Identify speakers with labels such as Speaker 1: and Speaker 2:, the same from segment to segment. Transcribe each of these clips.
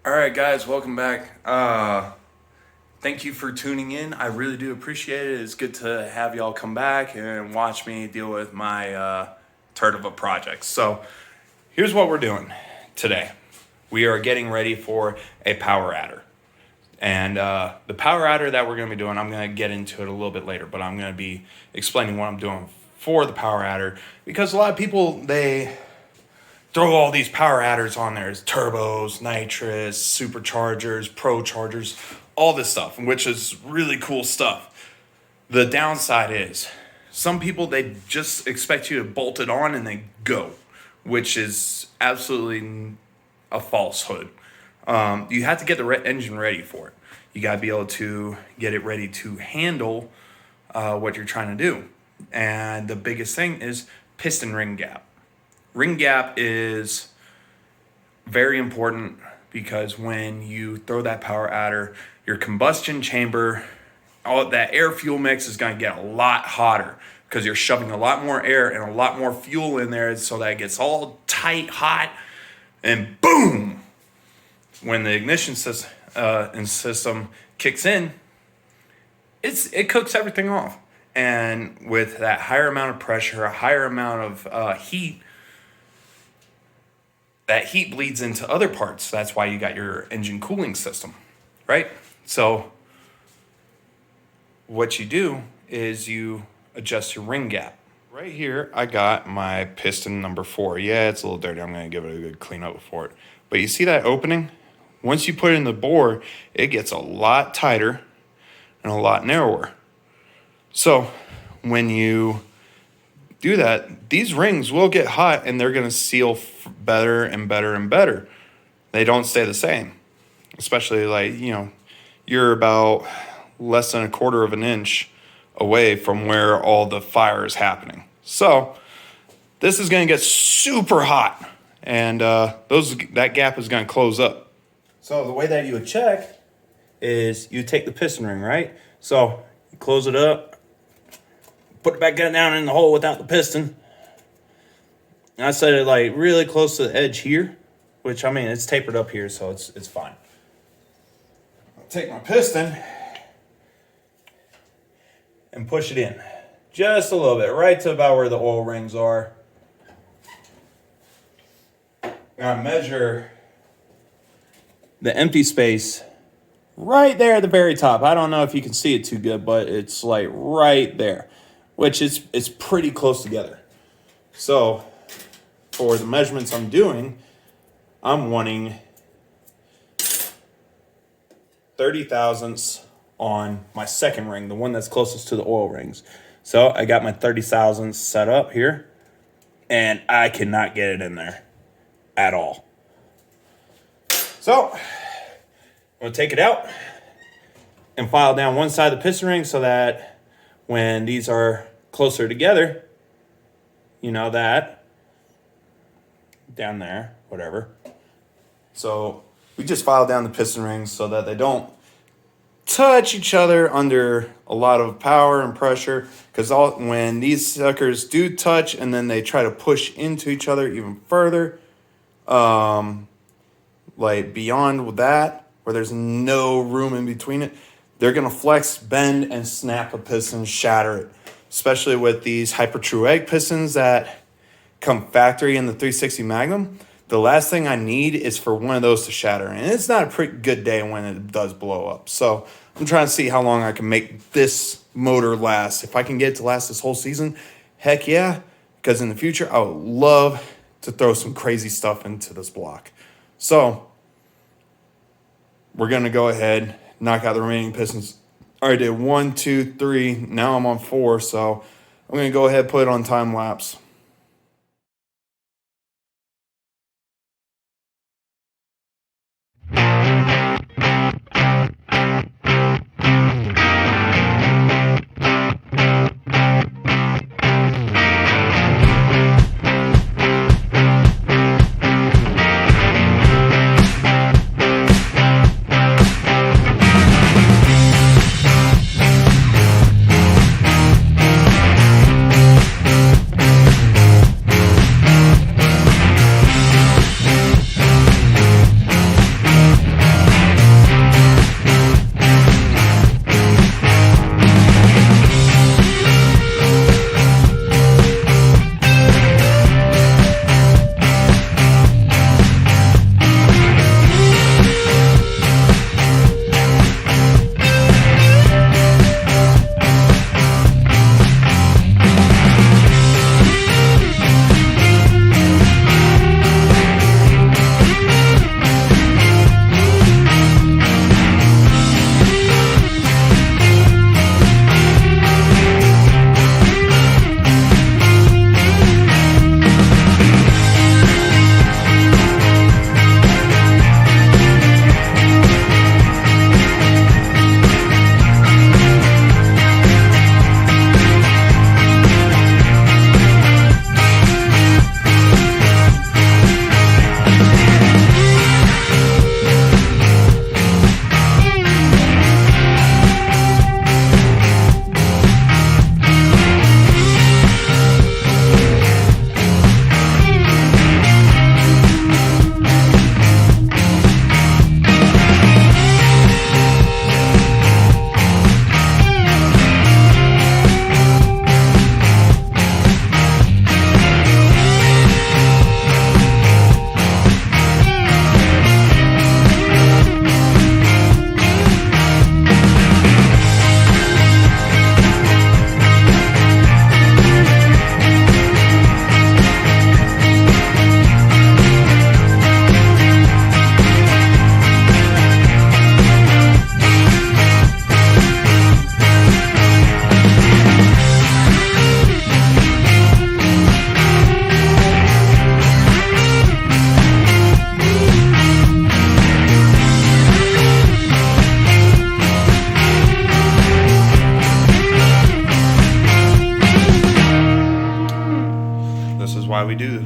Speaker 1: All right, guys, welcome back. Thank you for tuning in. I really do appreciate it. It's good to have y'all come back and watch me deal with my turd of a project. So here's what we're doing today. We are getting ready for a power adder. And the power adder that we're going to be doing, I'm going to get into it a little bit later, but I'm going to be explaining what I'm doing for the power adder, because a lot of people, they throw all these power adders on there. It's turbos, nitrous, superchargers, pro chargers, all this stuff, which is really cool stuff. The downside is some people, they just expect you to bolt it on and they go, which is absolutely a falsehood. You have to get the engine ready for it. You got to be able to get it ready to handle what you're trying to do. And the biggest thing is piston ring gap. Ring gap is very important because when you throw that power adder, your combustion chamber, all that air fuel mix is going to get a lot hotter because you're shoving a lot more air and a lot more fuel in there, so that it gets all tight, hot, and boom! When the ignition system kicks in, it cooks everything off. And with that higher amount of pressure, a higher amount of heat, that heat bleeds into other parts. That's why you got your engine cooling system, right? So what you do is you adjust your ring gap. Right here, I got my piston number 4. Yeah, it's a little dirty. I'm going to give it a good clean up for it. But you see that opening? Once you put it in the bore, it gets a lot tighter and a lot narrower. So when you do that, these rings will get hot and they're going to seal better and better and better. They don't stay the same, especially you're about less than 1/4 of an inch away from where all the fire is happening. So this is going to get super hot, and that gap is going to close up. So the way that you would check is you take the piston ring, right? So you close it up, put it back down in the hole without the piston. And I set it like really close to the edge here, which, I mean, it's tapered up here, so it's fine. I'll take my piston and push it in just a little bit, right to about where the oil rings are. I measure the empty space right there at the very top. I don't know if you can see it too good, but it's like right there, which is pretty close together. So for the measurements I'm doing, I'm wanting 30 thousandths on my second ring, the one that's closest to the oil rings. So I got my 30 thousandths set up here, and I cannot get it in there at all. So I'm gonna take it out and file down one side of the piston ring so that when these are closer together, that down there, whatever. So we just file down the piston rings so that they don't touch each other under a lot of power and pressure, because when these suckers do touch and then they try to push into each other even further, like beyond that, where there's no room in between it, they're going to flex, bend, and snap a piston, shatter it. Especially with these hyper true egg pistons that come factory in the 360 Magnum. The last thing I need is for one of those to shatter. And it's not a pretty good day when it does blow up. So I'm trying to see how long I can make this motor last. If I can get it to last this whole season, heck yeah. Because in the future, I would love to throw some crazy stuff into this block. So we're going to go ahead, knock out the remaining pistons. I already did 1, 2, 3. Now I'm on 4, so I'm going to go ahead and put it on time lapse.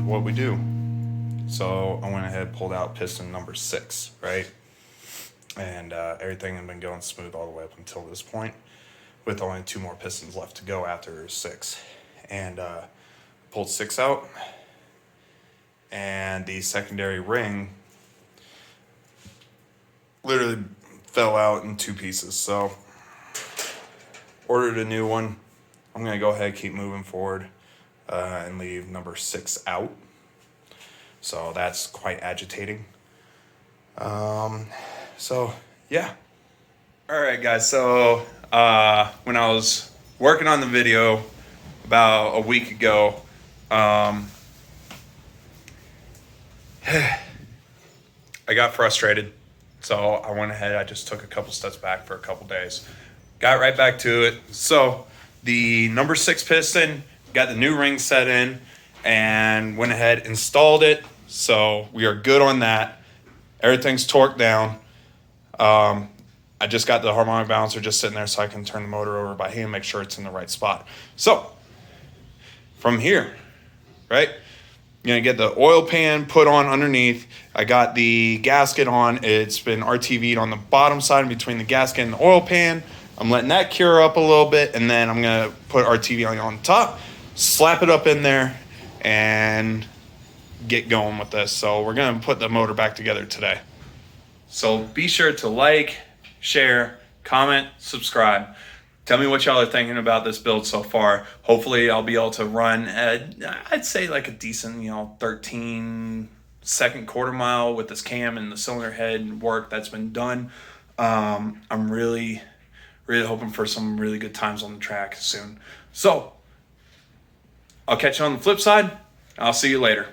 Speaker 1: what we do. So I went ahead, pulled out piston number 6, right? And everything had been going smooth all the way up until this point, with only 2 more pistons left to go after 6. And pulled 6 out, and the secondary ring literally fell out in 2 pieces. So ordered a new one. I'm gonna go ahead, keep moving forward, and leave number 6 out. So that's quite agitating. So yeah. All right, guys. So when I was working on the video about a week ago, I got frustrated. So I went ahead, I just took a couple steps back for a couple days. Got right back to it. So the number 6 piston, got the new ring set in, and went ahead, installed it. So we are good on that. Everything's torqued down. I just got the harmonic balancer just sitting there so I can turn the motor over by hand, make sure it's in the right spot. So from here, right, you're gonna get the oil pan put on underneath. I got the gasket on. It's been RTV'd on the bottom side between the gasket and the oil pan. I'm letting that cure up a little bit, and then I'm gonna put RTV on top, slap it up in there, and get going with this. So we're gonna put the motor back together today. So be sure to like, share, comment, subscribe. Tell me what y'all are thinking about this build so far. Hopefully I'll be able to run I'd say like a decent, 13 second quarter mile with this cam and the cylinder head work that's been done. I'm really hoping for some really good times on the track soon. So I'll catch you on the flip side. I'll see you later.